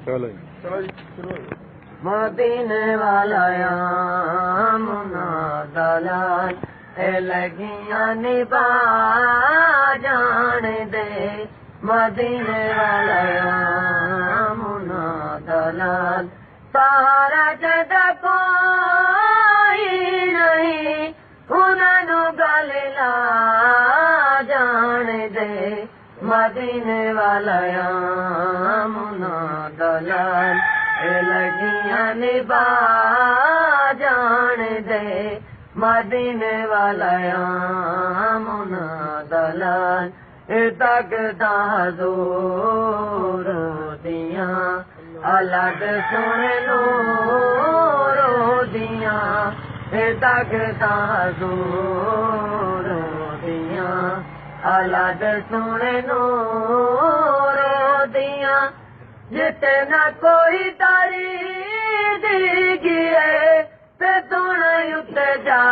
चलो मदीने वाला मुना दलाल लगियां निभा जान दे मदीने वाला मुना दलाल सारा जग कोई नहीं उन्होंने गल ला जान दे मदीने वाला मुना दलाल लगियां निभा जान दे मदीने वाला मुना दलाल तकदा जोर दियां अलग सुन लो दियां तकदा जोर दियां अलग सुन लो दियां जितना कोई तारी दी है ते तुने उत जा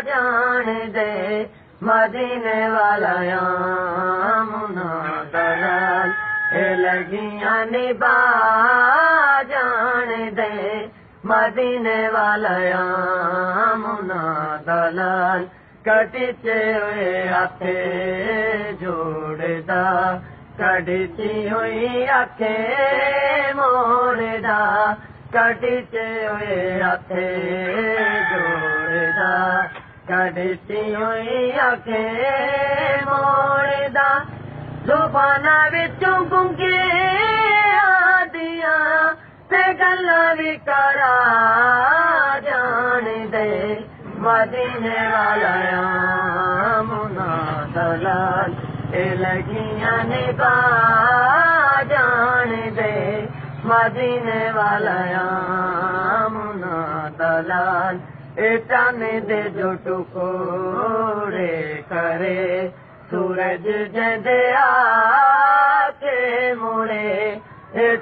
जान दे मदीने वाला मुना दलाल लगियां निभा जान दे मदीने वाला मुना दलाल कटिचे हुए हाथे जोड़दा कड़ती हुई आखे मोरदा कड़ते हुए आखे जोड़दा कड़ती हुई आखे मोरदा जुबाना विचों गुंगे आदियां ते गल्लां भी करा जान दे मदीने वाला मुना दलाल लगियां निभा जान दे मदीने वाला मुना दलाल चाने दे जो टुकोड़े करे सूरज जदे आके मुड़े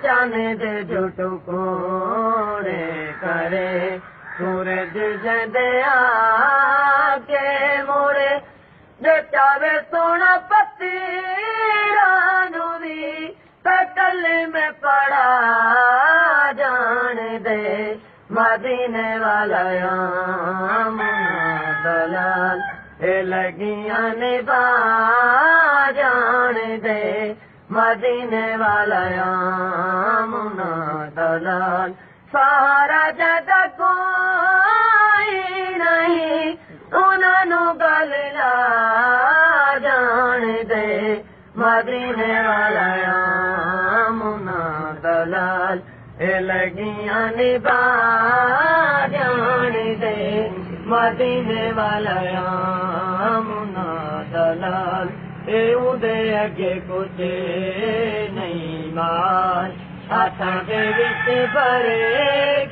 चाने दे जो टुकोड़े करे सूरज जदे आके मुड़े चावे सोना पति रानूरी कल में पड़ा जान दे मदीने वाला मुना दलाल लगियां निभा जान दे मदीने वाला मुना दलाल सारा जग कोई नहीं उन्होंने गल ला जान दे मदीने वाला मुना दलाल लगियां निभा जान दे मदीने वाला मुना दलाल उदे अगे कुछ नहीं माल हाथां दे विच भरे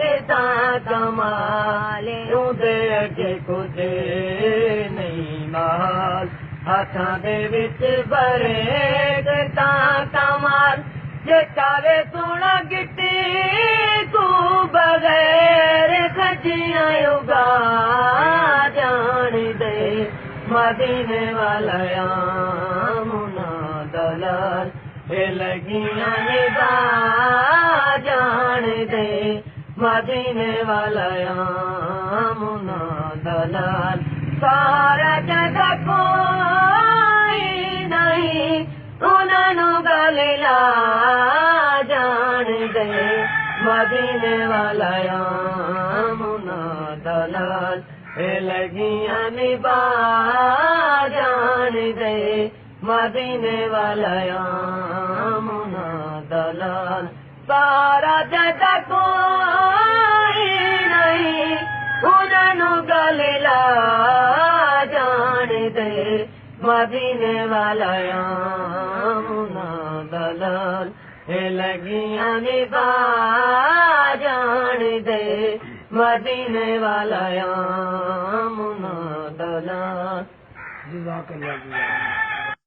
देता कमाल उदे अगे कुछ नहीं माल हाथां दे विच भरे देता कमाल जे चावे सोना गिट्टी को बगैर खजियां उगा जान दे मदीने वाला मुना दलाल लगियां निभा जान दे मदीने वाला मुना दलाल सारा जग कोई नहीं उन्होंने गल ला जान दे मदीने वाला मुना दलाल लगियां निभा जान दे मदीने वाला मुना दलाल सारा जग कोई नहीं उन्होंने गल ला जान दे मदीने वाला मुना दलाल लगियां निभा जान दे मदीने वाला मुना दलाल।